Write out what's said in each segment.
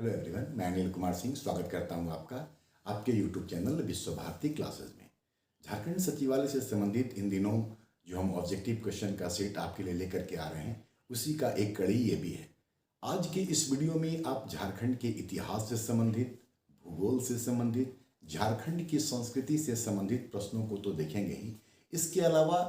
Hello everyone, मैं अनिल कुमार सिंह स्वागत करता हूं आपका आपके यूट्यूब चैनल विश्व भारती क्लासेस में। झारखंड सचिवालय से संबंधित इन दिनों जो हम ऑब्जेक्टिव क्वेश्चन का सेट आपके लिए लेकर के आ रहे हैं, उसी का एक कड़ी ये भी है। आज के इस वीडियो में आप झारखंड के इतिहास से संबंधित, भूगोल से संबंधित, झारखंड की संस्कृति से संबंधित प्रश्नों को तो देखेंगे ही। इसके अलावा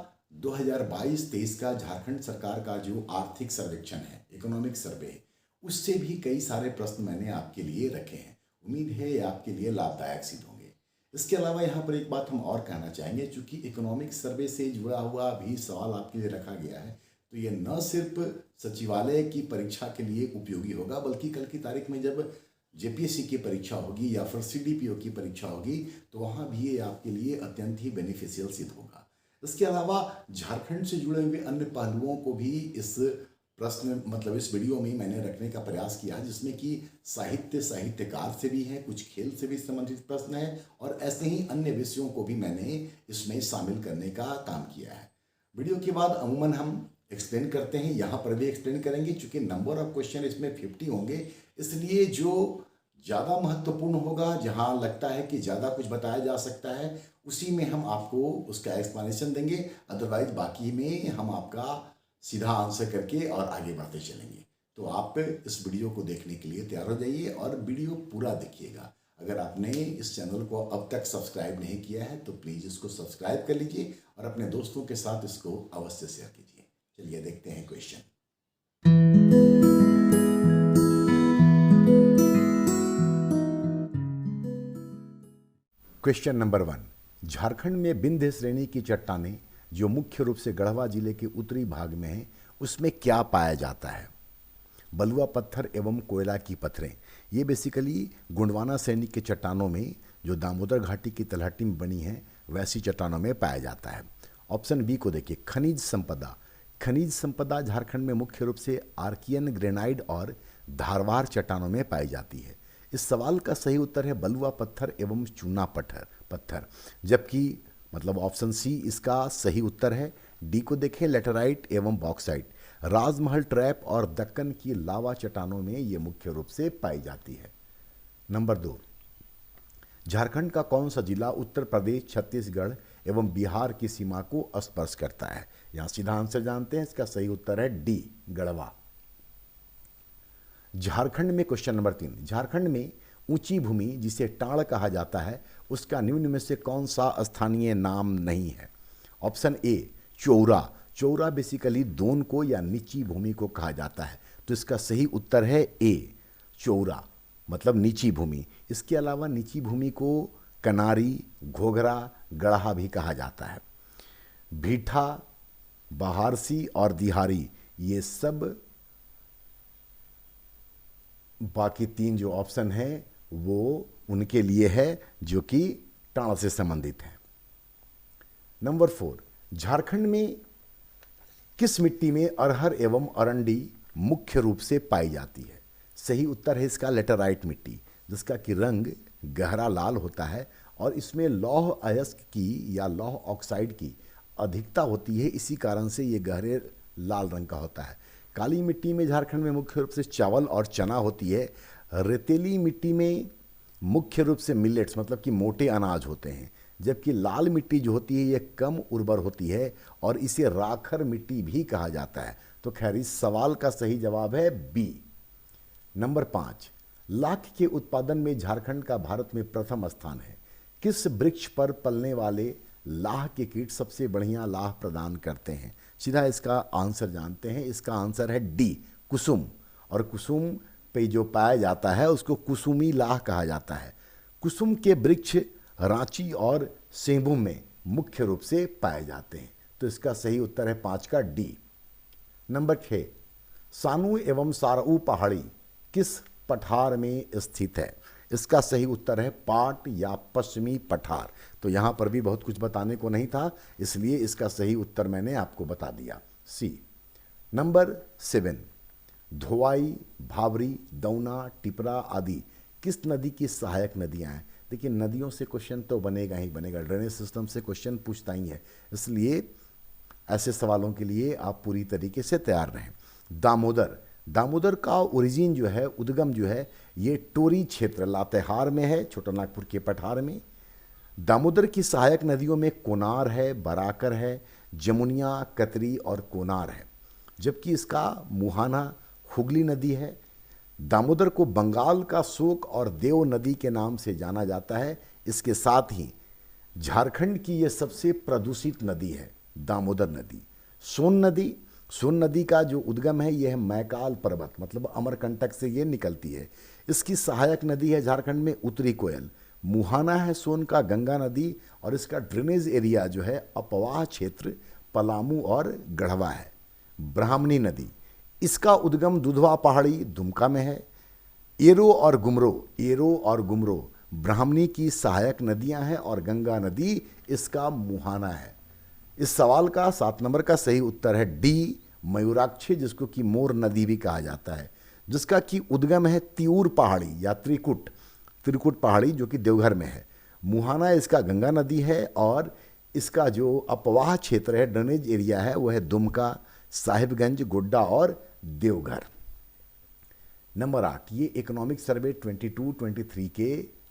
2022-23 का झारखंड सरकार का जो आर्थिक सर्वेक्षण है, इकोनॉमिक सर्वे, उससे भी कई सारे प्रश्न मैंने आपके लिए रखे हैं। उम्मीद है ये आपके लिए लाभदायक सिद्ध होंगे। इसके अलावा यहाँ पर एक बात हम और कहना चाहेंगे, चूंकि इकोनॉमिक सर्वे से जुड़ा हुआ भी सवाल आपके लिए रखा गया है, तो ये न सिर्फ सचिवालय की परीक्षा के लिए उपयोगी होगा, बल्कि कल की तारीख में जब जेपीएससी की परीक्षा होगी या फिर सीडीपीओ की परीक्षा होगी, तो वहाँ भी ये आपके लिए अत्यंत ही बेनिफिशियल सिद्ध होगा। इसके अलावा झारखंड से जुड़े हुए अन्य पहलुओं को भी इस इस वीडियो में मैंने रखने का प्रयास किया, जिसमें कि साहित्यकार से भी हैं, कुछ खेल से भी संबंधित प्रश्न हैं, और ऐसे ही अन्य विषयों को भी मैंने इसमें शामिल करने का काम किया है। वीडियो के बाद अमूमन हम एक्सप्लेन करते हैं, यहाँ पर भी एक्सप्लेन करेंगे। चूँकि नंबर ऑफ क्वेश्चन इसमें 50 होंगे, इसलिए जो ज़्यादा महत्वपूर्ण होगा, जहाँ लगता है कि ज़्यादा कुछ बताया जा सकता है, उसी में हम आपको उसका एक्सप्लेनेशन देंगे। अदरवाइज बाकी में हम आपका सीधा आंसर करके और आगे बढ़ते चलेंगे। तो आप इस वीडियो को देखने के लिए तैयार हो जाइए और वीडियो पूरा देखिएगा। अगर आपने इस चैनल को अब तक सब्सक्राइब नहीं किया है तो प्लीज़ इसको सब्सक्राइब कर लीजिए और अपने दोस्तों के साथ इसको अवश्य शेयर कीजिए। चलिए देखते हैं क्वेश्चन। Question number 1। झारखंड में विंध्य श्रेणी की चट्टानें जो मुख्य रूप से गढ़वा जिले के उत्तरी भाग में है, उसमें क्या पाया जाता है? बलुआ पत्थर एवं कोयला की पत्थरें। ये बेसिकली गोंडवाना श्रेणी के चट्टानों में, जो दामोदर घाटी की तलहटी में बनी है, वैसी चट्टानों में पाया जाता है। ऑप्शन बी को देखिए, खनिज संपदा। खनिज संपदा झारखंड में मुख्य रूप से आर्कियन ग्रेनाइट और धारवार चट्टानों में पाई जाती है। इस सवाल का सही उत्तर है बलुआ पत्थर एवं चूना पत्थर, जबकि ऑप्शन सी इसका सही उत्तर है। डी को देखें, लेटराइट एवं बॉक्साइट। राजमहल ट्रैप और दक्कन की लावा चट्टानों में ये मुख्य रूप से पाई जाती है। नंबर 2। झारखंड का कौन सा जिला उत्तर प्रदेश, छत्तीसगढ़ एवं बिहार की सीमा को स्पर्श करता है? यहां सीधा आंसर जानते हैं, इसका सही उत्तर है डी, गढ़वा। झारखंड में क्वेश्चन नंबर 3। झारखंड में ऊंची भूमि जिसे टाड़ कहा जाता है, उसका निम्न में से कौन सा स्थानीय नाम नहीं है? Option A, Chaura. Chaura basically दोन को या नीची भूमि को कहा जाता है, तो इसका सही उत्तर है ए, चौरा, मतलब नीची भूमि। इसके अलावा नीची भूमि को कनारी, घोघरा, गढ़ा भी कहा जाता है। भीठा, बहारसी और दिहारी, ये सब बाकी 3 जो ऑप्शन हैं वो उनके लिए है जो कि टाड़ से संबंधित है। नंबर 4। झारखंड में किस मिट्टी में अरहर एवं अरंडी मुख्य रूप से पाई जाती है? सही उत्तर है इसका लेटराइट मिट्टी, जिसका कि रंग गहरा लाल होता है और इसमें लौह अयस्क की या लौह ऑक्साइड की अधिकता होती है, इसी कारण से ये गहरे लाल रंग का होता है। काली मिट्टी में झारखंड में मुख्य रूप से चावल और चना होती है। रेतीली मिट्टी में मुख्य रूप से मिलेट्स, मतलब कि मोटे अनाज होते हैं, जबकि लाल मिट्टी जो होती है ये कम उर्वर होती है और इसे राखर मिट्टी भी कहा जाता है। तो खैर इस सवाल का सही जवाब है बी। नंबर 5। लाख के उत्पादन में झारखंड का भारत में प्रथम स्थान है। किस वृक्ष पर पलने वाले लाह के कीट सबसे बढ़िया लाह प्रदान करते हैं? सीधा इसका आंसर जानते हैं, इसका आंसर है डी, कुसुम। और कुसुम पे जो पाया जाता है उसको कुसुमी लाह कहा जाता है। कुसुम के वृक्ष रांची और सेंभू में मुख्य रूप से पाए जाते हैं, तो इसका सही उत्तर है 5 का डी। नंबर 6। सानू एवं सारऊ पहाड़ी किस पठार में स्थित है? इसका सही उत्तर है पाट या पश्चिमी पठार। तो यहाँ पर भी बहुत कुछ बताने को नहीं था, इसलिए इसका सही उत्तर मैंने आपको बता दिया, सी। नंबर 7। धोवाई, भावरी, दौना, टिपरा आदि किस नदी की सहायक नदियाँ हैं? देखिए, नदियों से क्वेश्चन तो बनेगा ही बनेगा, ड्रेनेज सिस्टम से क्वेश्चन पूछता ही है, इसलिए ऐसे सवालों के लिए आप पूरी तरीके से तैयार रहें। दामोदर, दामोदर का ओरिजिन जो है, उद्गम जो है, ये टोरी क्षेत्र लातेहार में है, छोटा नागपुर के पठार में। दामोदर की सहायक नदियों में कोनार है, बराकर है, जमुनिया, कतरी और कोनार है, जबकि इसका मुहाना हुगली नदी है। दामोदर को बंगाल का शोक और देव नदी के नाम से जाना जाता है। इसके साथ ही झारखंड की यह सबसे प्रदूषित नदी है दामोदर नदी। सोन नदी का जो उद्गम है यह है मैकाल पर्वत मतलब अमरकंटक से ये निकलती है। इसकी सहायक नदी है झारखंड में उत्तरी कोयल। मुहाना है सोन का गंगा नदी, और इसका ड्रेनेज एरिया जो है अपवाह क्षेत्र पलामू और गढ़वा है। ब्राह्मणी नदी, इसका उद्गम दुधवा पहाड़ी दुमका में है। एरो और गुमरो ब्राह्मणी की सहायक नदियां हैं, और गंगा नदी इसका मुहाना है। इस सवाल का 7 नंबर का सही उत्तर है डी, मयूराक्षी, जिसको कि मोर नदी भी कहा जाता है, जिसका कि उद्गम है तिऊर पहाड़ी या त्रिकुट पहाड़ी, जो कि देवघर में है। मुहाना इसका गंगा नदी है, और इसका जो अपवाह क्षेत्र है, ड्रेनेज एरिया है, वो है दुमका, साहिबगंज, गोड्डा और देवघर। नंबर 8, ये इकोनॉमिक सर्वे 22-23 के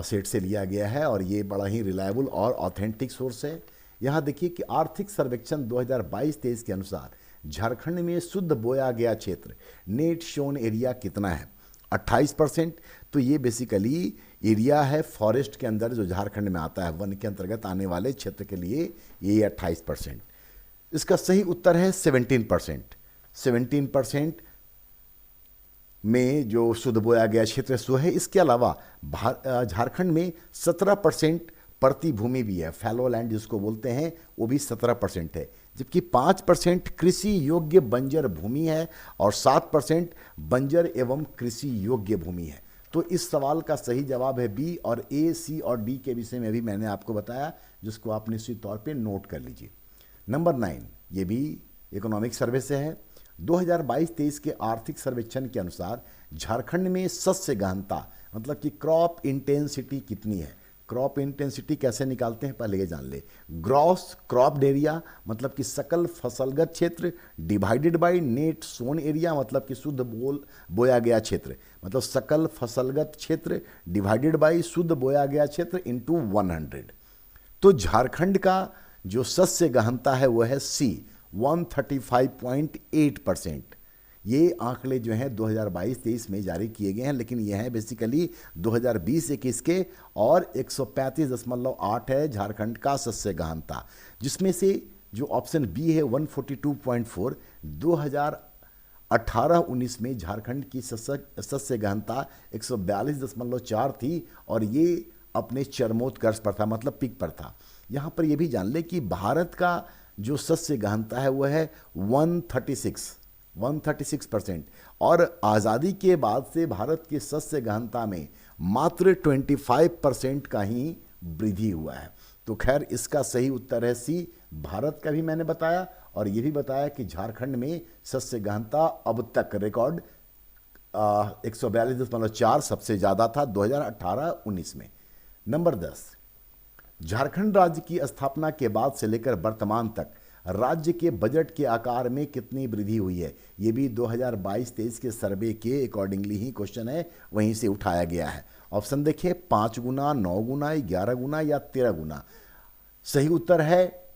सेट से लिया गया है, और ये बड़ा ही रिलायबल और ऑथेंटिक सोर्स है। यहाँ देखिए कि आर्थिक सर्वेक्षण 2022-23 के अनुसार झारखंड में शुद्ध बोया गया क्षेत्र नेट शोन एरिया कितना है? 28%। तो ये बेसिकली एरिया है फॉरेस्ट के अंदर जो झारखंड में आता है, वन के अंतर्गत आने वाले क्षेत्र के लिए ये 28%। इसका सही उत्तर है 17%। 17% में जो शुद्ध बोया गया क्षेत्र सो है। इसके अलावा झारखंड में 17% परती भूमि भी है, फैलो लैंड जिसको बोलते हैं, वो भी 17% है, जबकि 5% कृषि योग्य बंजर भूमि है और 7% बंजर एवं कृषि योग्य भूमि है। तो इस सवाल का सही जवाब है बी, और ए, सी और डी के विषय में भी मैंने आपको बताया, जिसको आप निश्चित तौर पे नोट कर लीजिए। नंबर 9, ये भी इकोनॉमिक सर्वे से है। 2022-23 के आर्थिक सर्वेक्षण के अनुसार झारखंड में शस्य गहनता मतलब कि क्रॉप इंटेंसिटी कितनी है? क्रॉप इंटेंसिटी कैसे निकालते हैं पहले ये जान ले। ग्रॉस क्रॉप एरिया मतलब कि सकल फसलगत क्षेत्र divided by net sown area मतलब कि शुद्ध बोया गया क्षेत्र, मतलब सकल फसलगत क्षेत्र डिवाइडेड बाय शुद्ध बोया गया क्षेत्र इनटू 100। तो झारखंड का जो शस्य गहनता है वो है सी, 135.8%। ये आंकड़े जो हैं 2022-23 में जारी किए गए हैं, लेकिन ये हैं बेसिकली 2020-21 के, और 135.8 है झारखंड का शस्य गहनता, जिसमें से जो ऑप्शन बी है 142.4, 2018-19 में झारखंड की शस्य गहनता 142.4 थी, और ये अपने चरमोत्कर्ष पर था, मतलब पीक पर था। यहाँ पर ये भी जान ले कि भारत का जो शस्य गहनता है वह है 136%, और आज़ादी के बाद से भारत के शस्य गहनता में मात्र 25% का ही वृद्धि हुआ है। तो खैर इसका सही उत्तर है सी, भारत का भी मैंने बताया, और ये भी बताया कि झारखंड में शस्य गहनता अब तक रिकॉर्ड 142.4 सबसे ज़्यादा था 2018-19 में। नंबर 10, झारखंड राज्य की स्थापना के बाद से लेकर वर्तमान तक राज्य के बजट के आकार में कितनी वृद्धि हुई है? ये भी 2022-23 के सर्वे के अकॉर्डिंगली ही क्वेश्चन है, वहीं से उठाया गया है। ऑप्शन देखिए, 5 गुना, 9 गुना, 11 गुना या 13 गुना। सही उत्तर है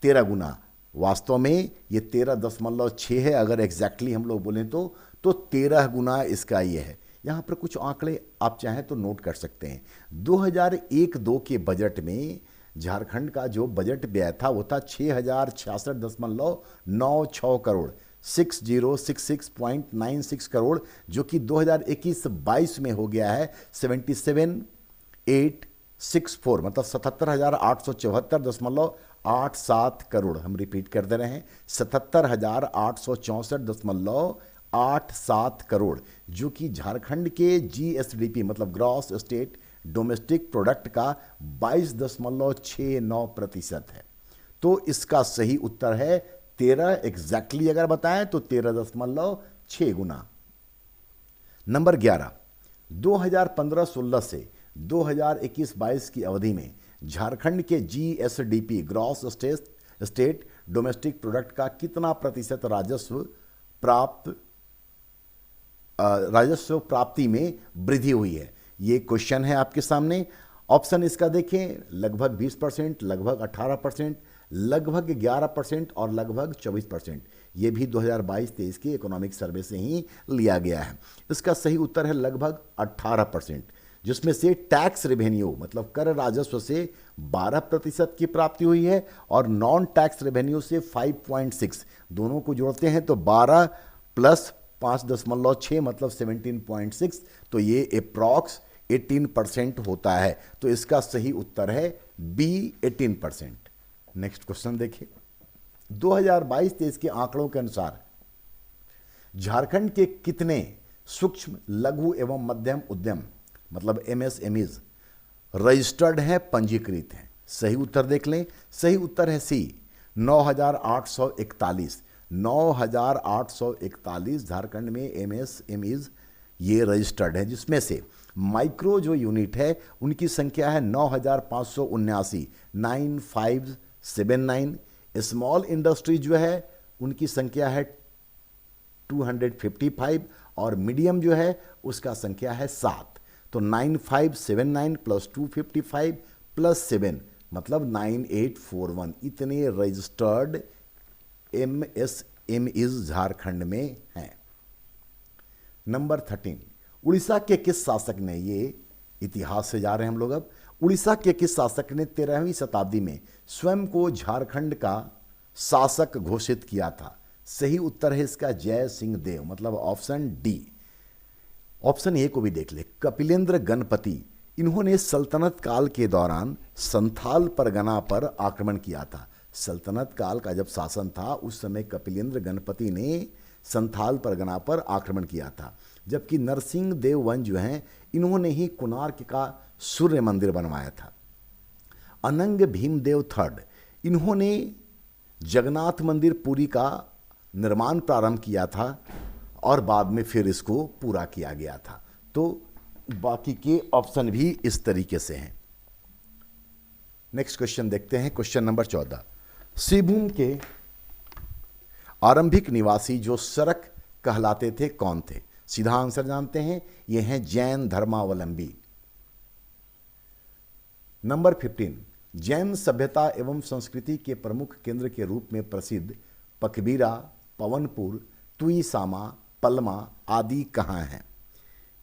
13 गुना। वास्तव में ये 13.6 है, अगर एग्जैक्टली हम लोग बोलें तो 13 गुना इसका ये है। यहाँ पर कुछ आंकड़े आप चाहें तो नोट कर सकते हैं। 2001-2 के बजट में झारखंड का जो बजट व्यय था वो था 6066.96 करोड़, 6066.96 करोड़, जो कि 2021-22 में हो गया है 77,864, मतलब 77,874.87 करोड़। हम रिपीट कर दे रहे हैं, 77,864.87 करोड़, जो कि झारखंड के GSDP मतलब ग्रॉस स्टेट डोमेस्टिक प्रोडक्ट का 22.69% है। तो इसका सही उत्तर है 13, एग्जैक्टली अगर बताएं तो 13.6 गुना। नंबर 11, 2015-16 से 2021-22 की अवधि में झारखंड के GSDP gross state domestic product का कितना प्रतिशत राजस्व प्राप्त राजस्व प्राप्ति में वृद्धि हुई है। ये क्वेश्चन है आपके सामने। ऑप्शन इसका देखें, लगभग 20%, लगभग 18%, लगभग 11% और लगभग 24%। ये भी 2022-23 के इकोनॉमिक सर्वे से ही लिया गया है। इसका सही उत्तर है लगभग 18%, जिसमें से टैक्स रेवेन्यू मतलब कर राजस्व से 12% की प्राप्ति हुई है और नॉन टैक्स रेवेन्यू से 5.6। दोनों को जोड़ते हैं तो 12 प्लस 5.6 मतलब 17.6, तो ये अप्रॉक्स 18% होता है। तो इसका सही उत्तर है बी, 18%। नेक्स्ट क्वेश्चन देखिए। 2022-23 के आंकड़ों के अनुसार झारखंड के कितने सूक्ष्म, लघु एवं मध्यम उद्यम मतलब एमएसएमईज रजिस्टर्ड हैं, पंजीकृत हैं? सही उत्तर देख लें। सही उत्तर है सी, 9,841। 9,841 झारखंड में एमएसएमईज ये रजिस्टर्ड है, जिसमें से माइक्रो जो यूनिट है उनकी संख्या है 9,579, 9579। स्मॉल इंडस्ट्री जो है उनकी संख्या है 255 और मीडियम जो है उसका संख्या है 7। तो 9579 प्लस 255 प्लस 7 मतलब 9841। इतने रजिस्टर्ड एमएसएमईज झारखंड में हैं। नंबर 13, उड़ीसा के किस शासक ने, ये इतिहास से जा रहे हैं हम लोग अब, उड़ीसा के किस शासक ने 13वीं शताब्दी में स्वयं को झारखंड का शासक घोषित किया था? सही उत्तर है इसका जय सिंह देव मतलब ऑप्शन डी। ऑप्शन ए को भी देख ले, कपिलेंद्र गणपति। इन्होंने सल्तनत काल के दौरान संथाल परगना पर आक्रमण किया था। सल्तनत काल का जब शासन था उस समय कपिलेंद्र गणपति ने संथाल परगना पर आक्रमण किया था। जबकि नरसिंह देव वन जो हैं इन्होंने ही कोणार्क का सूर्य मंदिर बनवाया था। अनंग भीमदेव थर्ड, इन्होंने जगन्नाथ मंदिर पुरी का निर्माण प्रारंभ किया था और बाद में फिर इसको पूरा किया गया था। तो बाकी के ऑप्शन भी इस तरीके से हैं। नेक्स्ट क्वेश्चन देखते हैं, क्वेश्चन नंबर 14। सिंहभूम के आरंभिक निवासी जो सरक कहलाते थे कौन थे? सीधा आंसर जानते हैं, ये हैं जैन धर्मावलंबी। नंबर 15, जैन सभ्यता एवं संस्कृति के प्रमुख केंद्र के रूप में प्रसिद्ध पकबीरा, पवनपुर, तुईसामा, पलमा आदि कहाँ हैं?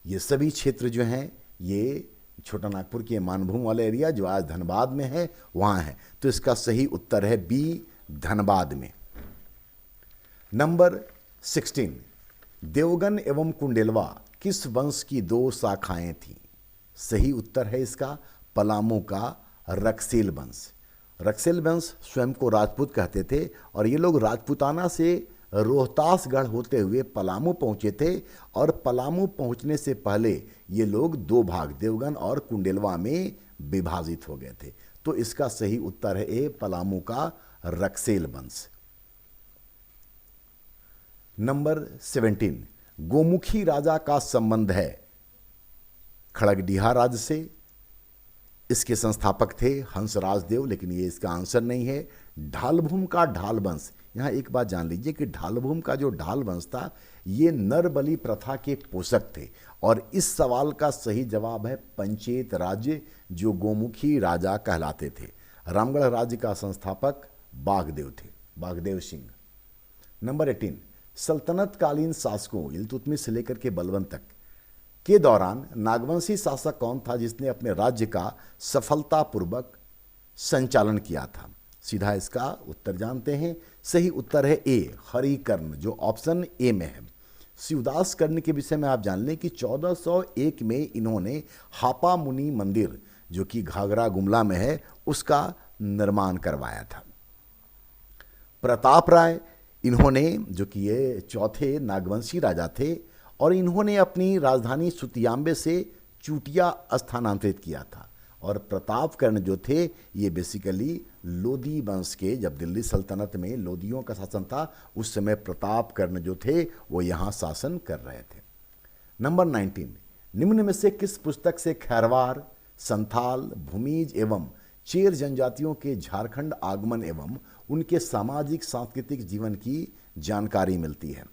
ये सभी क्षेत्र जो हैं ये छोटा नागपुर के मानभूम वाले एरिया जो आज धनबाद में है वहाँ है। तो इसका सही उत्तर है बी, धनबाद में। नंबर 16, देवगन एवं कुंडेलवा किस वंश की दो शाखाएं थीं? सही उत्तर है इसका पलामू का रक्सेल वंश। रक्सेल वंश स्वयं को राजपूत कहते थे और ये लोग राजपूताना से रोहतासगढ़ होते हुए पलामू पहुंचे थे और पलामू पहुंचने से पहले ये लोग दो भाग देवगन और कुंडेलवा में विभाजित हो गए थे। तो इसका सही उत्तर है ए, पलामू का रक्सेल वंश। नंबर 17, गोमुखी राजा का संबंध है खड़गडिहा राज्य से। इसके संस्थापक थे हंसराज देव, लेकिन ये इसका आंसर नहीं है। ढालभूम का ढाल वंश, यहाँ एक बात जान लीजिए कि ढालभूम का जो ढाल वंश था ये नरबली प्रथा के पोषक थे और इस सवाल का सही जवाब है पंचेत राज्य जो गोमुखी राजा कहलाते थे। रामगढ़ राज्य का संस्थापक बागदेव थे, बागदेव सिंह। नंबर 18, सल्तनत कालीन शासकों इल्तुतमिश से लेकर के बलबन तक के दौरान नागवंशी शासक कौन था जिसने अपने राज्य का सफलतापूर्वक संचालन किया था? सीधा इसका उत्तर जानते हैं। सही उत्तर है ए, हरिकर्ण जो ऑप्शन ए में है। शिवदास कर्ण के विषय में आप जान लें कि 1401 में इन्होंने हापा मुनि मंदिर जो कि घाघरा गुमला में है उसका निर्माण करवाया था। प्रताप राय, इन्होंने जो कि ये चौथे नागवंशी राजा थे और इन्होंने अपनी राजधानी सुतियाम्बे से चूटिया स्थानांतरित किया था। और प्रताप कर्ण जो थे ये बेसिकली लोदी वंश के, जब दिल्ली सल्तनत में लोदियों का शासन था उस समय प्रताप कर्ण जो थे वो यहाँ शासन कर रहे थे। नंबर 19, निम्न में से किस पुस्तक से खैरवार, संथाल, भूमिज एवं चेर जनजातियों के झारखंड आगमन एवं उनके सामाजिक सांस्कृतिक जीवन की जानकारी मिलती है?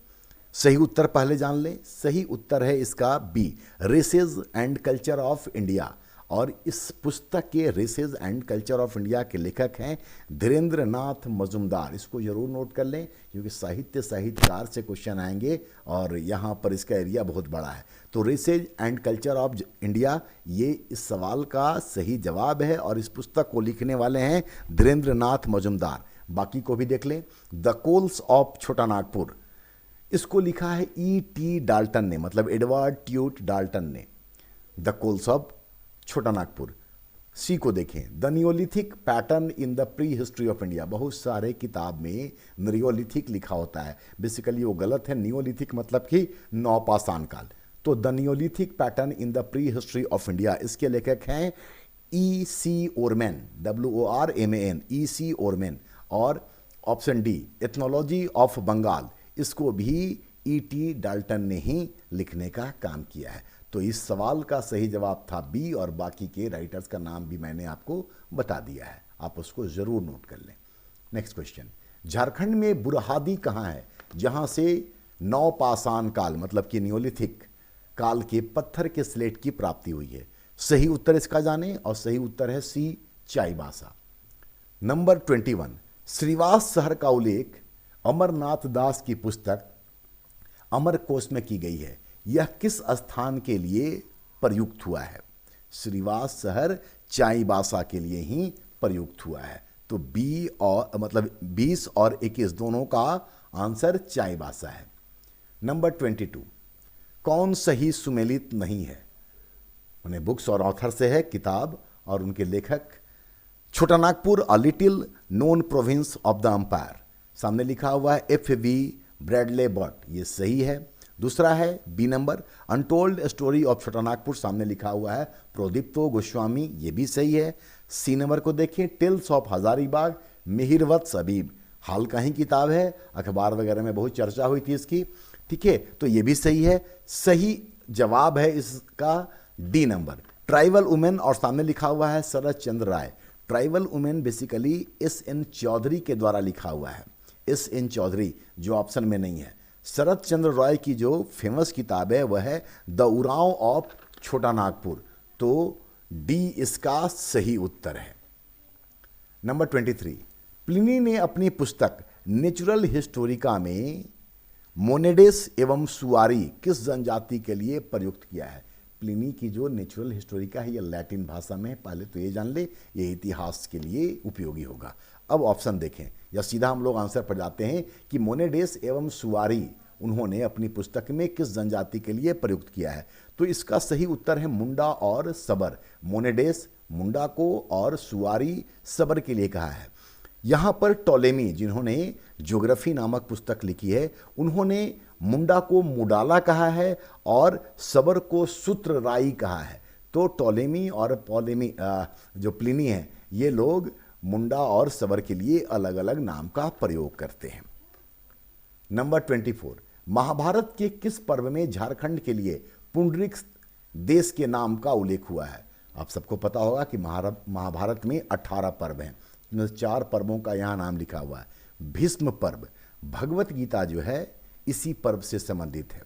सही उत्तर पहले जान लें। सही उत्तर है इसका B, races and culture of India. और इस पुस्तक के races and culture of India के लेखक हैं धीरेन्द्र नाथ मजुमदार। इसको जरूर नोट कर लें क्योंकि साहित्यकार से क्वेश्चन आएंगे और यहाँ पर इसका एरिया बहुत बड़ा है। तो races and culture of India ये इस सवाल का सही जवाब है और इस पुस्तक को लिखने वाले हैं धीरेन्द्र नाथ मजुमदार। बाकी को भी देख लें। The Coles of Chota Nagpur, इसको लिखा है E.T. डाल्टन ने, मतलब एडवर्ड ट्यूट डाल्टन ने। The Coles of Chota Nagpur. सी को देखें, the Neolithic pattern in the prehistory of India. बहुत सारे किताब में नियोलिथिक लिखा होता है, बेसिकली वो गलत है। नियोलिथिक मतलब कि नवपाषाण काल। तो the Neolithic pattern in the prehistory of India, इसके लेखक हैं E.C. Worman, WORMAN, E.C. Worman. और option D, ethnology of Bengal, इसको भी E.T. डाल्टन ने ही लिखने का काम किया है। तो इस सवाल का सही जवाब था बी और बाकी के राइटर्स का नाम भी मैंने आपको बता दिया है, आप उसको जरूर नोट कर लें। नेक्स्ट क्वेश्चन, झारखंड में बुरहादी कहाँ है जहाँ से नवपाषाण काल मतलब कि नियोलिथिक काल के पत्थर के स्लेट की प्राप्ति हुई है? सही उत्तर इसका जाने और सही उत्तर है सी, चाईबासा। नंबर 21, श्रीवास शहर का उल्लेख अमरनाथ दास की पुस्तक अमरकोश में की गई है। यह किस स्थान के लिए प्रयुक्त हुआ है? श्रीवास शहर चाईबासा के लिए ही प्रयुक्त हुआ है। तो बी और मतलब 20 और 21 दोनों का आंसर चाईबासा है। नंबर 22, कौन सही सुमेलित नहीं है? उन्हें बुक्स और ऑथर से है किताब और उनके लेखक Chota Nagpur a little known province of the empire. सामने लिखा हुआ है FV ब्रैडले बर्ट, ये सही है। दूसरा है B number, untold story of Chota Nagpur, सामने लिखा हुआ है प्रोदीप्तो गोस्वामी, ये भी सही है। सी नंबर को देखें, टेल्स ऑफ हजारीबाग, मिहिरवत सबीब, हाल का ही किताब है, अखबार वगैरह में बहुत चर्चा हुई थी इसकी, ठीक है, तो ये भी सही है। सही जवाब है इसका डी नंबर, ट्राइबल वुमेन, और सामने लिखा हुआ है Sharad Chandra Rai. Tribal women basically SN Chaudhary के द्वारा लिखा हुआ है, SN चौधरी, जो ऑप्शन में नहीं है। शरद चंद्र राय की जो फेमस किताब है वह है द उरांव ऑफ छोटा नागपुर। तो डी इसका सही उत्तर है। नंबर 23, प्लिनी ने अपनी पुस्तक नेचुरल हिस्टोरिका में मोनेडेस एवं सुआरी किस जनजाति के लिए प्रयुक्त किया है? प्लिनी की जो नेचुरल हिस्टोरिका है ये लैटिन भाषा में है, पहले तो ये जान ले, ये इतिहास के लिए उपयोगी होगा। अब ऑप्शन देखें या सीधा हम लोग आंसर पर जाते हैं कि मोनेडेस एवं सुआरी उन्होंने अपनी पुस्तक में किस जनजाति के लिए प्रयुक्त किया है? तो इसका सही उत्तर है मुंडा और सबर। मोनेडेस मुंडा को और सुआरी सबर के लिए कहा है। यहाँ पर टोलेमी जिन्होंने ज्योग्राफी नामक पुस्तक लिखी है उन्होंने मुंडा को मुडाला कहा है और सबर को सूत्रराई कहा है। तो टोलेमी और पॉलेमी जो प्लिनी है ये लोग मुंडा और सबर के लिए अलग अलग नाम का प्रयोग करते हैं। नंबर 24, महाभारत के किस पर्व में झारखंड के लिए पुंडरीक देश के नाम का उल्लेख हुआ है? आप सबको पता होगा कि महाभारत में 18 पर्व हैं, 4 पर्वों का यहाँ नाम लिखा हुआ है। भीष्म पर्व, भगवत गीता जो है इसी पर्व से संबंधित है।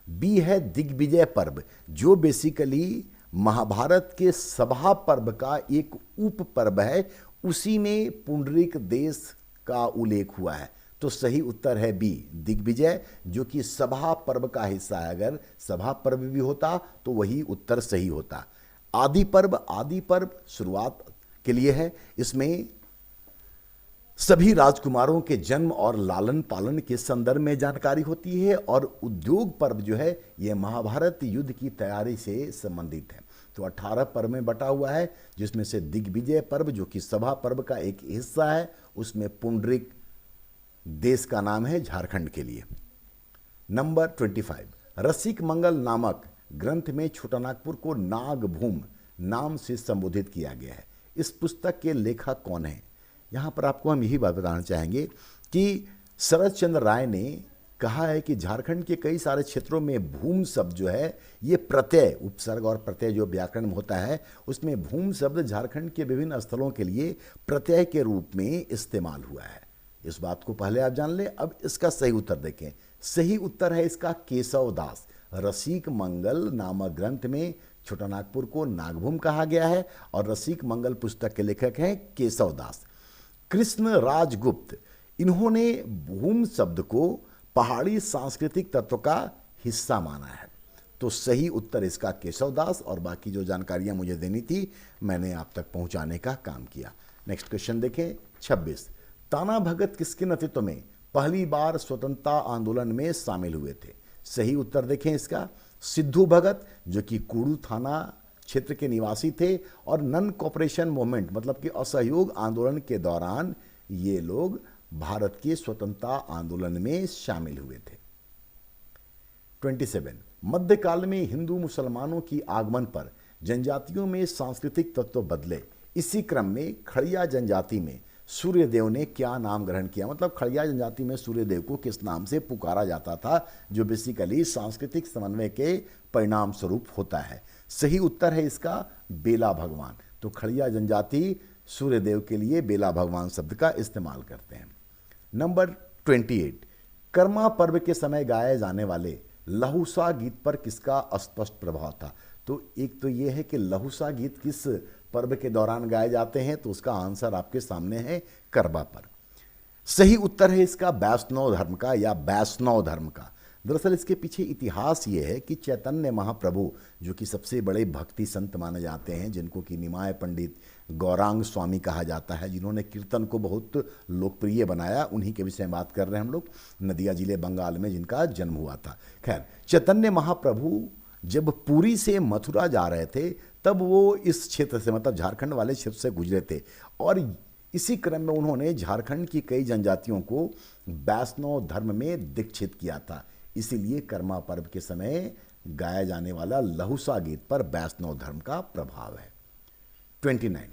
बी है दिग्विजय पर्व, जो बेसिकली महाभारत के सभा पर्व का एक उप पर्व है, उसी में पुंडरीक देश का उल्लेख हुआ है। तो सही उत्तर है बी, दिग्विजय, जो कि सभा पर्व का हिस्सा है। अगर सभा पर्व भी होता तो वही उत्तर सही होता। आदि पर्व शुरुआत के लिए है, इसमें सभी राजकुमारों के जन्म और लालन पालन के संदर्भ में जानकारी होती है। और उद्योग पर्व जो है यह महाभारत युद्ध की तैयारी से संबंधित है। तो 18 पर्व में बटा हुआ है, जिसमें से दिग्विजय पर्व जो कि सभा पर्व का एक हिस्सा है, उसमें पुंडरीक देश का नाम है झारखंड के लिए। नंबर 25, रसिक मंगल नामक ग्रंथ में छोटा नागपुर को नागभूम नाम से संबोधित किया गया है। इस पुस्तक के लेखक कौन है? यहाँ पर आपको हम यही बात बताना चाहेंगे कि शरद चंद्र राय ने कहा है कि झारखंड के कई सारे क्षेत्रों में भूम शब्द जो है ये प्रत्यय, उपसर्ग और प्रत्यय जो व्याकरण में होता है उसमें भूम शब्द झारखंड के विभिन्न स्थलों के लिए प्रत्यय के रूप में इस्तेमाल हुआ है। इस बात को पहले आप जान लें। अब इसका सही उत्तर देखें, सही उत्तर है इसका केशव दास। रसिक मंगल नामक ग्रंथ में छोटानागपुर को नागभूम कहा गया है और रसिक मंगल पुस्तक के लेखक हैं केशव दास। कृष्ण राजगुप्त, इन्होंने भूम शब्द को पहाड़ी सांस्कृतिक तत्व का हिस्सा माना है। तो सही उत्तर इसका केशव दास, और बाकी जो जानकारियां मुझे देनी थी मैंने आप तक पहुंचाने का काम किया। नेक्स्ट क्वेश्चन देखें 26। ताना भगत किसके नेतृत्व में पहली बार स्वतंत्रता आंदोलन में शामिल हुए थे? सही उत्तर देखें इसका सिद्धू भगत, जो कि कुड़ू थाना क्षेत्र के निवासी थे और नन कॉपरेशन मूवमेंट मतलब कि असहयोग आंदोलन के दौरान ये लोग भारत के स्वतंत्रता आंदोलन में शामिल हुए थे। 27। मध्यकाल में हिंदू मुसलमानों की आगमन पर जनजातियों में सांस्कृतिक तत्व बदले। इसी क्रम में खड़िया जनजाति में सूर्यदेव ने क्या नाम ग्रहण किया? मतलब खड़िया जनजाति में सूर्यदेव को किस नाम से पुकारा जाता था, जो बेसिकली सांस्कृतिक समन्वय के परिणाम स्वरूप होता है? सही उत्तर है इसका बेला भगवान। तो खड़िया जनजाति सूर्यदेव के लिए बेला भगवान शब्द का इस्तेमाल करते हैं। नंबर 28। कर्मा पर्व के समय गाए जाने वाले लहुसा गीत पर किसका स्पष्ट प्रभाव था? तो एक तो ये है कि लहुसा गीत किस पर्व के दौरान गाए जाते हैं, तो उसका आंसर आपके सामने है करवा पर्व। सही उत्तर है इसका वैष्णव धर्म का या वैष्णव धर्म का। दरअसल इसके पीछे इतिहास ये है कि चैतन्य महाप्रभु, जो कि सबसे बड़े भक्ति संत माने जाते हैं, जिनको कि निमाय पंडित गौरांग स्वामी कहा जाता है, जिन्होंने कीर्तन को बहुत लोकप्रिय बनाया, उन्हीं के विषय में बात कर रहे हैं हम लोग। नदिया जिले बंगाल में जिनका जन्म हुआ था। खैर, चैतन्य महाप्रभु जब पुरी से मथुरा जा रहे थे तब वो इस क्षेत्र से मतलब झारखंड वाले क्षेत्र से गुजरे थे और इसी क्रम में उन्होंने झारखंड की कई जनजातियों को वैष्णव धर्म में दीक्षित किया था। इसीलिए कर्मा पर्व के समय गाया जाने वाला लहुसा गीत पर वैष्णव धर्म का प्रभाव है। 29।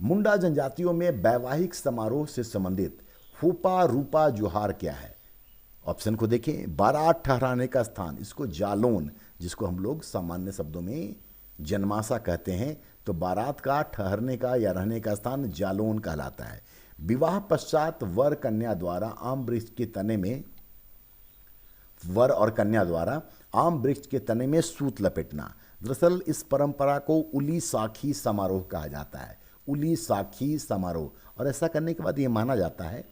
मुंडा जनजातियों में वैवाहिक समारोह से संबंधित हुपा रूपा जुहार क्या है? ऑप्शन को देखें। बारात ठहराने का स्थान, इसको जालोन, जिसको हम लोग सामान्य शब्दों में जनमासा कहते हैं, तो बारात का ठहरने का या रहने का स्थान जालोन कहलाता है। विवाह पश्चात वर कन्या द्वारा आम वृक्ष के तने में वर और कन्या द्वारा आम वृक्ष के तने में सूत लपेटना। दरअसल इस परंपरा को उली साखी समारोह कहा जाता है। उली साखी समारोह। और ऐसा करने के बाद ये माना जाता है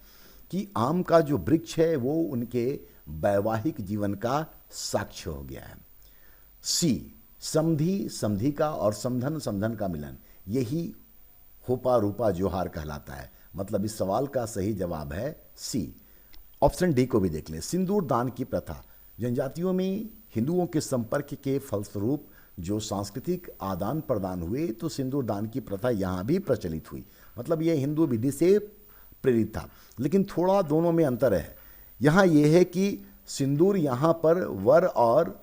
कि आम का जो वृक्ष है वो उनके वैवाहिक जीवन का साक्ष्य हो गया है। सी, समधि समधि का और समधन समधन का मिलन, यही होपा रूपा जोहार कहलाता है। मतलब इस सवाल का सही जवाब है सी। ऑप्शन डी को भी देख लें। सिंदूर दान की प्रथा जनजातियों में हिंदुओं के संपर्क के फलस्वरूप जो सांस्कृतिक आदान प्रदान हुए, तो सिंदूर दान की प्रथा यहाँ भी प्रचलित हुई। मतलब ये हिंदू विधि से प्रेरित था, लेकिन थोड़ा दोनों में अंतर है। यहाँ ये है कि सिंदूर यहाँ पर वर और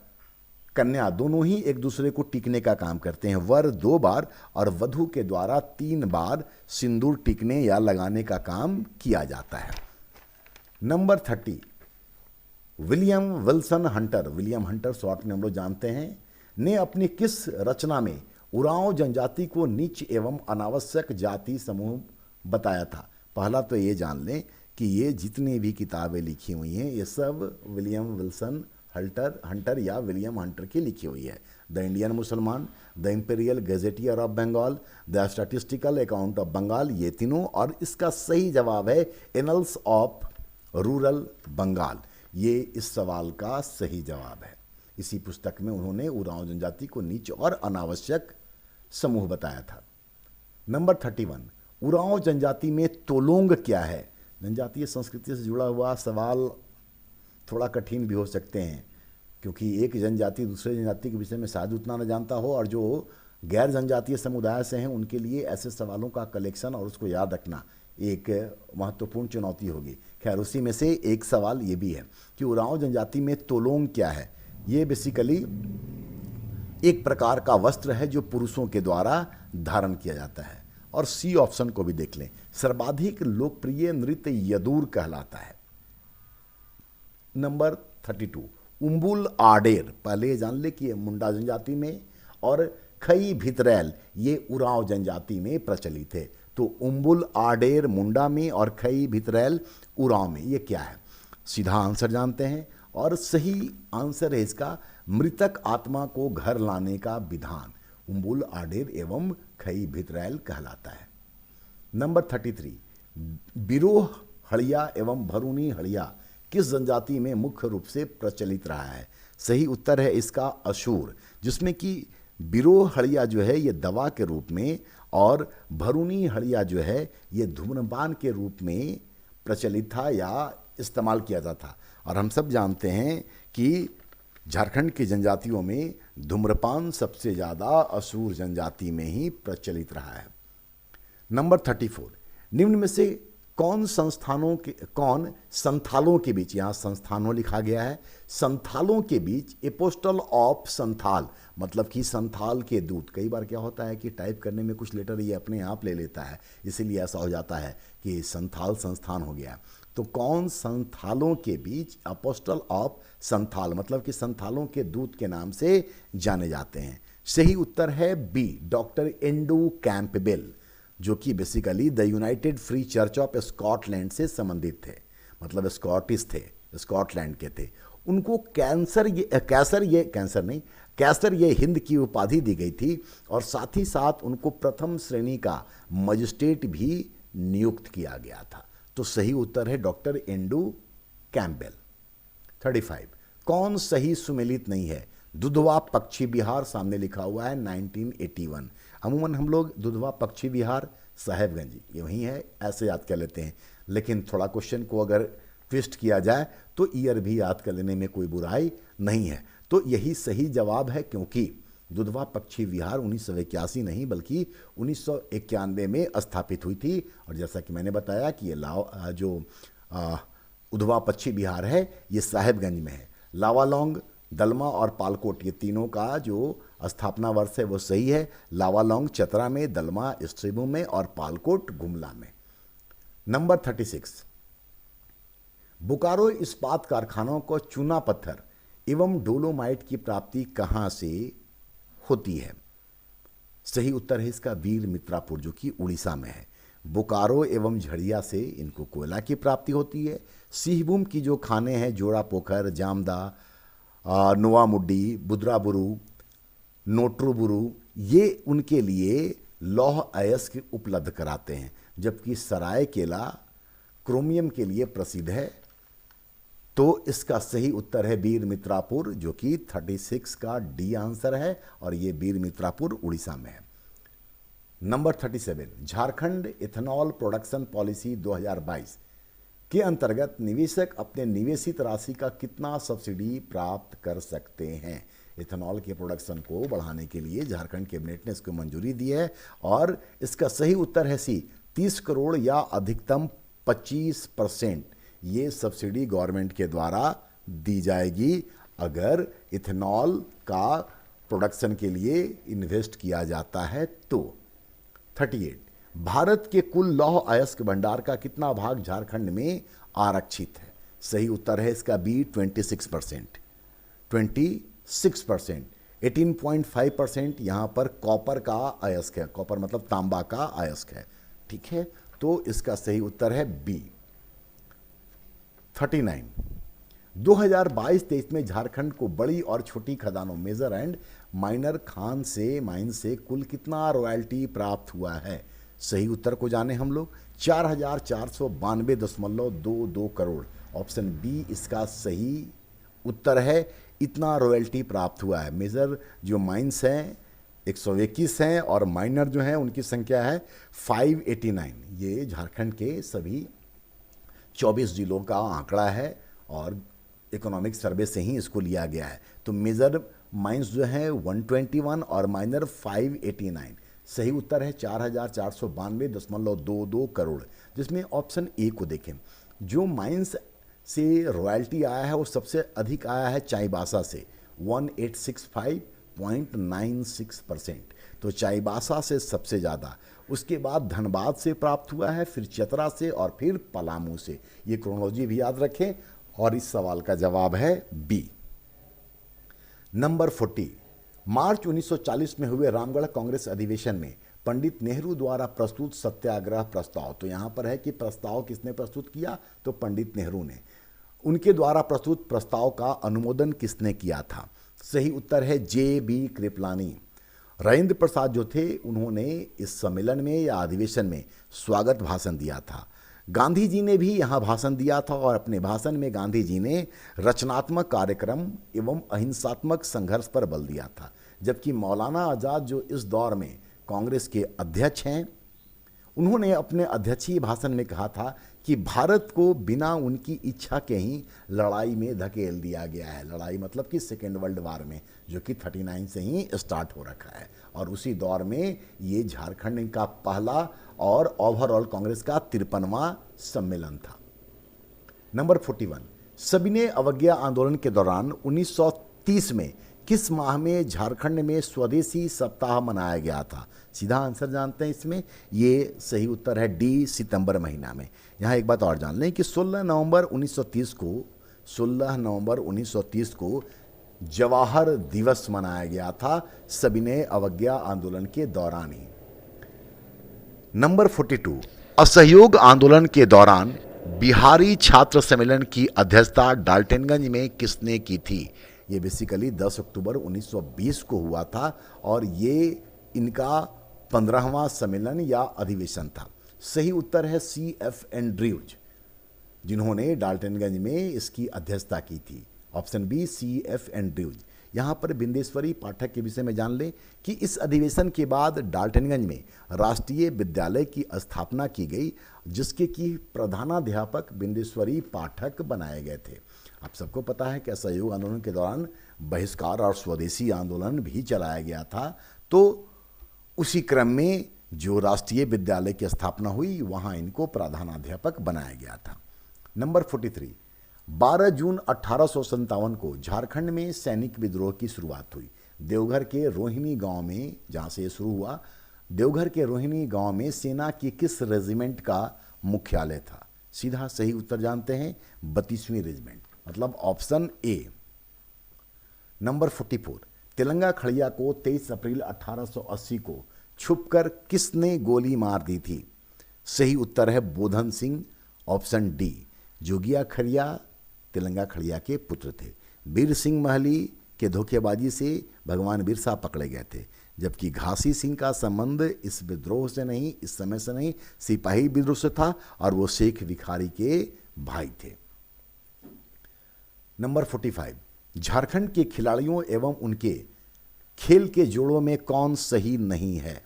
कन्या दोनों ही एक दूसरे को टीकने का काम करते हैं। वर 2 बार और वधू के द्वारा 3 बार सिंदूर टीकने या लगाने का काम किया जाता है। Number 30। William Wilson Hunter, William Hunter short में हम लोग जानते हैं, ने अपनी किस रचना में उरांव जनजाति को नीच एवं अनावश्यक जाति समूह बताया था? पहला तो ये जान लें कि ये जितनी भी किताबें लिखी हुई हैं ये सब विलियम विल्सन हंटर या विलियम हंटर की लिखी हुई है। The Indian Musalman, the imperial gazetteer of Bengal, the statistical account of Bengal, ये तीनों। और इसका सही जवाब है एनल्स ऑफ रूरल बंगाल। ये इस सवाल का सही जवाब है। इसी पुस्तक में उन्होंने उरांव जनजाति को नीच और अनावश्यक समूह बताया था। नंबर 31। उरांव जनजाति में तोलोंग क्या है? जनजातीय संस्कृति से जुड़ा हुआ सवाल थोड़ा कठिन भी हो सकते हैं, क्योंकि एक जनजाति दूसरे जनजाति के विषय में शायद उतना न जानता हो, और जो गैर जनजातीय समुदाय से हैं उनके लिए ऐसे सवालों का कलेक्शन और उसको याद रखना एक महत्वपूर्ण चुनौती होगी। खैर, उसी में से एक सवाल ये भी है कि उरांव जनजाति में तोलोंग क्या है। ये बेसिकली एक प्रकार का वस्त्र है जो पुरुषों के द्वारा धारण किया जाता है। और सी ऑप्शन को भी देख लें। सर्वाधिक लोकप्रिय नृत्य यदूर कहलाता है। नंबर 32। उम्बुल आडेर, पहले जान ले कि मुंडा जनजाति में, और खई भितरैल ये उरांव जनजाति में प्रचलित है। तो उम्बुल आडेर मुंडा में और खई भितरैल उरांव में। ये क्या है? सीधा आंसर जानते हैं और सही आंसर है इसका मृतक आत्मा को घर लाने का विधान उम्बुल आडेर एवं खई भितरैल कहलाता है। नंबर 33, बिरोह हड़िया एवं भरूनी हड़िया किस जनजाति में मुख्य रूप से प्रचलित रहा है? सही उत्तर है इसका अशूर, जिसमें कि बिरोह हड़िया जो है ये दवा के रूप में और भरूनी हड़िया जो है ये धूम्रपान के रूप में प्रचलित था या इस्तेमाल किया जाता था। और हम सब जानते हैं कि झारखंड की जनजातियों में धूम्रपान सबसे ज़्यादा अशूर जनजाति में ही प्रचलित रहा है। नंबर 34, निम्न में से कौन संथालों के बीच, यहाँ संस्थानों लिखा गया है, संथालों के बीच एपोस्टल ऑफ संथाल मतलब कि संथाल के दूत। कई बार क्या होता है कि टाइप करने में कुछ लेटर ये अपने आप ले लेता है, इसीलिए ऐसा हो जाता है कि संथाल संस्थान हो गया। तो कौन संथालों के बीच अपोस्टल ऑफ संथाल मतलब कि संथालों के दूत के नाम से जाने जाते हैं? सही उत्तर है बी, डॉक्टर एंडू कैंपबेल, जो कि basically the United free church of Scotland से संबंधित थे, मतलब स्कॉटिश थे, स्कॉटलैंड के थे। उनको कैसर ये हिंद की उपाधि दी गई थी और साथ ही साथ उनको प्रथम श्रेणी का मजिस्ट्रेट भी नियुक्त किया गया था। तो सही उत्तर है डॉक्टर एंडू कैंपबेल। 35, कौन सही सुमेलित नहीं है? दुधवा पक्षी विहार सामने लिखा हुआ है 1981। अमूमन हम लोग दुधवा पक्षी विहार साहेबगंज ये वहीं है ऐसे याद कर लेते हैं, लेकिन थोड़ा क्वेश्चन को अगर ट्विस्ट किया जाए तो ईयर भी याद कर लेने में कोई बुराई नहीं है। तो यही सही जवाब है, क्योंकि दुधवा पक्षी विहार 1981 नहीं बल्कि 1991 में स्थापित हुई थी। और जैसा कि मैंने बताया कि ये उधवा पक्षी विहार है ये साहेबगंज में है। लावालौंग, दलमा और पालकोट ये तीनों का जो स्थापना वर्ष है वो सही है। लावालौंग चतरा में, दलमा स्ट्रीबू में और पालकोट गुमला में। नंबर 36, बोकारो इस्पात कारखानों को चूना पत्थर एवं डोलोमाइट की प्राप्ति कहाँ से होती है? सही उत्तर है इसका वीर मित्रापुर, जो कि उड़ीसा में है। बोकारो एवं झड़िया से इनको कोयला की प्राप्ति होती है। सिंहभूम की जो खाने हैं जोड़ा पोखर, जामदा, नोवामुड्डी, बुद्राबुरु, नोट्रुबुरु, ये उनके लिए लौह अयस्क उपलब्ध कराते हैं, जबकि सरायकेला क्रोमियम के लिए प्रसिद्ध है। तो इसका सही उत्तर है वीर मित्रापुर, जो कि 36 का डी आंसर है और ये वीर मित्रापुर उड़ीसा में है। Number 37, Jharkhand ethanol production policy 2022 के अंतर्गत निवेशक अपने निवेशित राशि का कितना सब्सिडी प्राप्त कर सकते हैं? इथेनॉल के प्रोडक्शन को बढ़ाने के लिए झारखंड कैबिनेट ने इसको मंजूरी दी है और इसका सही उत्तर है सी, 30 करोड़ या अधिकतम 25% ये सब्सिडी गवर्नमेंट के द्वारा दी जाएगी अगर इथेनॉल का प्रोडक्शन के लिए इन्वेस्ट किया जाता है तो। 38, भारत के कुल लौह अयस्क भंडार का कितना भाग झारखंड में आरक्षित है? सही उत्तर है इसका बी, 26%। 26%, 18.5% यहाँ पर कॉपर का अयस्क है, कॉपर मतलब तांबा का अयस्क है, ठीक है। तो इसका सही उत्तर है बी। 39, 2022-23 में झारखंड को बड़ी और छोटी खदानों मेजर एंड माइनर खान से माइन से कुल कितना रॉयल्टी प्राप्त हुआ है? सही उत्तर को जाने हम लोग, 4,492.22 करोड़। ऑप्शन बी इसका सही उत्तर है, इतना रॉयल्टी प्राप्त हुआ है। मेजर जो माइंस हैं 121 हैं और माइनर जो हैं उनकी संख्या है 589। ये झारखंड के सभी 24 जिलों का आंकड़ा है और इकोनॉमिक सर्वे से ही इसको लिया गया है। तो मेजर माइंस जो है 121 और माइनर 589। सही उत्तर है 4,492.22 करोड़, जिसमें ऑप्शन ए को देखें। जो माइंस से रॉयल्टी आया है वो सबसे अधिक आया है चाईबासा से 1865.96%। तो चाईबासा से सबसे ज़्यादा, उसके बाद धनबाद से प्राप्त हुआ है, फिर चतरा से और फिर पलामू से। ये क्रोनोलॉजी भी याद रखें और इस सवाल का जवाब है बी। नंबर 40, मार्च 1940 में हुए रामगढ़ कांग्रेस अधिवेशन में पंडित नेहरू द्वारा प्रस्तुत सत्याग्रह प्रस्ताव, तो यहाँ पर है कि प्रस्ताव किसने प्रस्तुत किया, तो पंडित नेहरू ने। उनके द्वारा प्रस्तुत प्रस्ताव का अनुमोदन किसने किया था? सही उत्तर है J.B. कृपलानी। राजेंद्र प्रसाद जो थे उन्होंने इस सम्मेलन में या अधिवेशन में स्वागत भाषण दिया था। गांधी जी ने भी यहाँ भाषण दिया था और अपने भाषण में गांधी जी ने रचनात्मक कार्यक्रम एवं अहिंसात्मक संघर्ष पर बल दिया था। जबकि मौलाना आज़ाद जो इस दौर में कांग्रेस के अध्यक्ष हैं, उन्होंने अपने अध्यक्षीय भाषण में कहा था कि भारत को बिना उनकी इच्छा के ही लड़ाई में धकेल दिया गया है। लड़ाई मतलब कि सेकेंड वर्ल्ड वार में, जो कि 39 से ही स्टार्ट हो रखा है। और उसी दौर में ये झारखंड का पहला और ओवरऑल कांग्रेस का 53वां सम्मेलन था। नंबर 41, सविनय अवज्ञा आंदोलन के दौरान 1930 में किस माह में झारखंड में स्वदेशी सप्ताह मनाया गया था? सीधा आंसर जानते हैं इसमें, ये सही उत्तर है डी, सितंबर महीना में। यहाँ एक बात और जान लें कि 16 नवंबर 1930 को जवाहर दिवस मनाया गया था, सविनय अवज्ञा आंदोलन के दौरान ही। नंबर 42, असहयोग आंदोलन के दौरान बिहारी छात्र सम्मेलन की अध्यक्षता डाल्टनगंज में किसने की थी? ये बेसिकली 10 अक्टूबर 1920 को हुआ था और ये इनका 15वां सम्मेलन या अधिवेशन था। सही उत्तर है C.F. एंड्रयूज, जिन्होंने डाल्टनगंज में इसकी अध्यक्षता की थी। Option B C.F. एंड्रयूज। यहाँ पर बिंदेश्वरी पाठक के विषय में जान लें कि इस अधिवेशन के बाद डाल्टनगंज में राष्ट्रीय विद्यालय की स्थापना की गई, जिसके कि प्रधानाध्यापक बिंदेश्वरी पाठक बनाए गए थे। आप सबको पता है कि असहयोग आंदोलन के दौरान बहिष्कार और स्वदेशी आंदोलन भी चलाया गया था। तो उसी क्रम में जो राष्ट्रीय विद्यालय की स्थापना हुई, वहाँ इनको प्रधानाध्यापक बनाया गया था। नंबर 43, 12 जून 1857 को झारखंड में सैनिक विद्रोह की शुरुआत हुई। देवघर के रोहिणी गांव में, जहाँ से ये शुरू हुआ, देवघर के रोहिणी गांव में सेना की किस रेजिमेंट का मुख्यालय था? सीधा सही उत्तर जानते हैं, 32वीं रेजिमेंट, मतलब ऑप्शन ए। नंबर 44, तिलंगा खड़िया को 23 अप्रैल 1880 को छुपकर किसने गोली मार दी थी? सही उत्तर है बोधन सिंह, ऑप्शन डी। जोगिया खड़िया तिलंगा खड़िया के पुत्र थे। बीर सिंह महली के धोखेबाजी से भगवान बिरसा पकड़े गए थे, जबकि घासी सिंह का संबंध इस विद्रोह से नहीं, इस समय से नहीं, सिपाही विद्रोह से था और वो शेख भिखारी के भाई थे। नंबर 45, झारखंड के खिलाड़ियों एवं उनके खेल के जोड़ों में कौन सही नहीं है?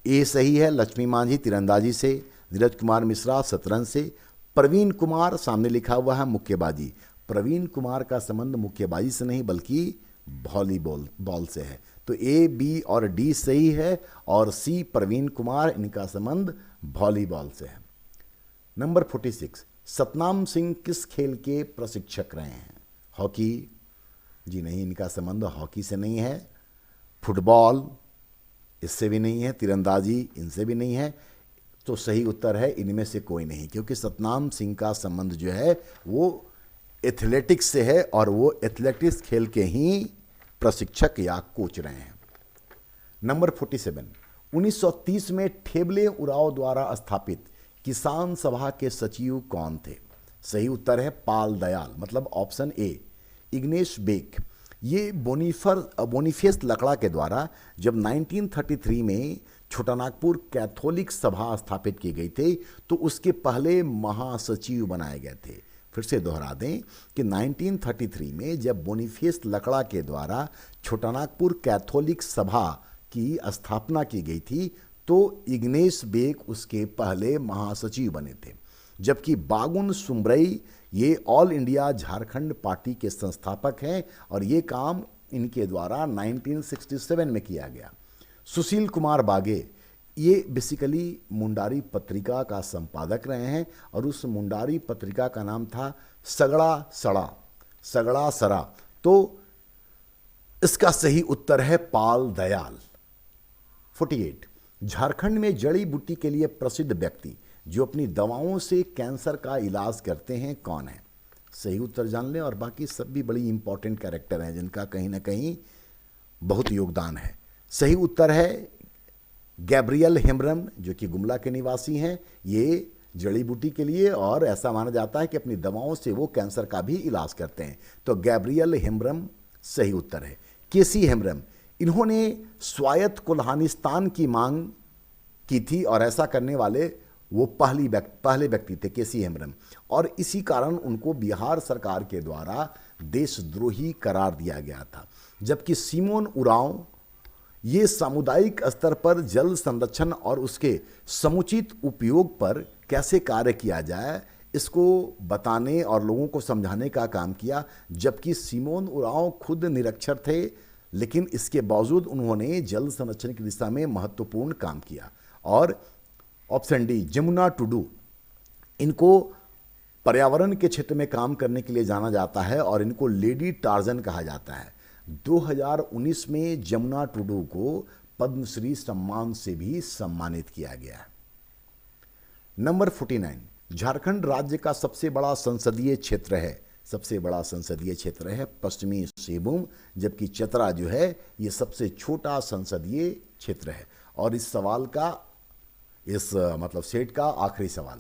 ए सही है लक्ष्मी मांझी तीरंदाजी से, धीरज कुमार मिश्रा शतरंज से, प्रवीण कुमार सामने लिखा हुआ है मुक्केबाजी। प्रवीण कुमार का संबंध मुक्केबाजी से नहीं बल्कि बॉल से है। तो ए, बी और डी सही है और सी प्रवीण कुमार, इनका संबंध वॉलीबॉल से है। नंबर 46, सतनाम सिंह किस खेल के प्रशिक्षक रहे हैं? हॉकी? जी नहीं, इनका संबंध हॉकी से नहीं है। फुटबॉल? इससे भी नहीं है। तीरंदाजी? इनसे भी नहीं है। तो सही उत्तर है इनमें से कोई नहीं, क्योंकि सतनाम सिंह का संबंध जो है वो एथलेटिक्स से है और वो एथलेटिक्स खेल के ही प्रशिक्षक या कोच रहे हैं। नंबर 47, 1930 में ठेबले उरांव द्वारा स्थापित किसान सभा के सचिव कौन थे? सही उत्तर है पाल दयाल, मतलब ऑप्शन ए इग्नेश बेक। ये बोनीफेस लकड़ा के द्वारा जब 1933 में छोटानागपुर कैथोलिक सभा स्थापित की गई थी तो उसके पहले महासचिव बनाए गए थे। फिर से दोहरा दें कि 1933 में जब बोनीफेस लकड़ा के द्वारा छोटानागपुर कैथोलिक सभा की स्थापना की गई थी तो इग्नेश बेक उसके पहले महासचिव बने थे। जबकि बागुन सुमरई ये ऑल इंडिया झारखंड पार्टी के संस्थापक हैं और ये काम इनके द्वारा 1967 में किया गया। सुशील कुमार बागे ये बेसिकली मुंडारी पत्रिका का संपादक रहे हैं और उस मुंडारी पत्रिका का नाम था सगड़ा सरा। तो इसका सही उत्तर है पाल दयाल। 48, झारखंड में जड़ी बूटी के लिए प्रसिद्ध व्यक्ति जो अपनी दवाओं से कैंसर का इलाज करते हैं कौन है? सही उत्तर जान लें और बाकी सब भी बड़ी इंपॉर्टेंट कैरेक्टर हैं जिनका कहीं ना कहीं बहुत योगदान है। सही उत्तर है गैब्रियल हेम्ब्रम, जो कि गुमला के निवासी हैं। ये जड़ी बूटी के लिए, और ऐसा माना जाता है कि अपनी दवाओं से वो कैंसर का भी इलाज करते हैं। तो गैब्रियल हेम्ब्रम सही उत्तर है। केसी हेम्ब्रम, इन्होंने स्वायत्त कुल्हानिस्तान की मांग की थी और ऐसा करने वाले वो पहले व्यक्ति थे, केसी हेम्ब्रम, और इसी कारण उनको बिहार सरकार के द्वारा देशद्रोही करार दिया गया था। जबकि सिमोन उरांव ये सामुदायिक स्तर पर जल संरक्षण और उसके समुचित उपयोग पर कैसे कार्य किया जाए इसको बताने और लोगों को समझाने का काम किया। जबकि सिमोन उरांव खुद निरक्षर थे, लेकिन इसके बावजूद उन्होंने जल संरक्षण की दिशा में महत्वपूर्ण काम किया। और ऑप्शन डी, जमुना टुडू, इनको पर्यावरण के क्षेत्र में काम करने के लिए जाना जाता है और इनको लेडी टार्जन कहा जाता है। 2019 में जमुना टुडू को पद्मश्री सम्मान से भी सम्मानित किया गया है। नंबर 49, झारखंड राज्य का सबसे बड़ा संसदीय क्षेत्र है पश्चिमी सिंहभूम, जबकि चतरा जो है ये सबसे छोटा संसदीय क्षेत्र है। और इस सवाल का सेट का आखिरी सवाल,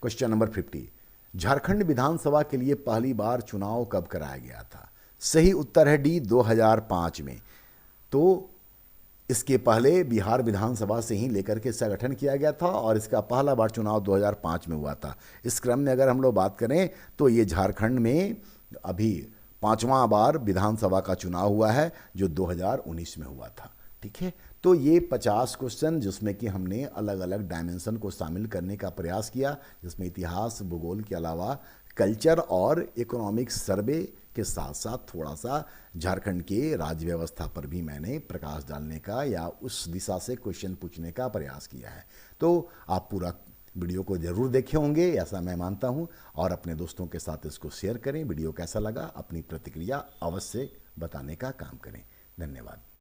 क्वेश्चन नंबर 50, झारखंड विधानसभा के लिए पहली बार चुनाव कब कराया गया था? सही उत्तर है डी, 2005 में। तो इसके पहले बिहार विधानसभा से ही लेकर के इसका गठन किया गया था और इसका पहला बार चुनाव 2005 में हुआ था। इस क्रम में अगर हम लोग बात करें तो ये झारखंड में अभी 5वां बार विधानसभा का चुनाव हुआ है, जो 2019 में हुआ था। ठीक है, तो ये 50 क्वेश्चन जिसमें कि हमने अलग अलग डायमेंशन को शामिल करने का प्रयास किया, जिसमें इतिहास, भूगोल के अलावा कल्चर और इकोनॉमिक सर्वे के साथ साथ थोड़ा सा झारखंड के राज्य व्यवस्था पर भी मैंने प्रकाश डालने का या उस दिशा से क्वेश्चन पूछने का प्रयास किया है। तो आप पूरा वीडियो को जरूर देखे होंगे ऐसा मैं मानता हूं, और अपने दोस्तों के साथ इसको शेयर करें। वीडियो कैसा लगा अपनी प्रतिक्रिया अवश्य बताने का काम करें। धन्यवाद।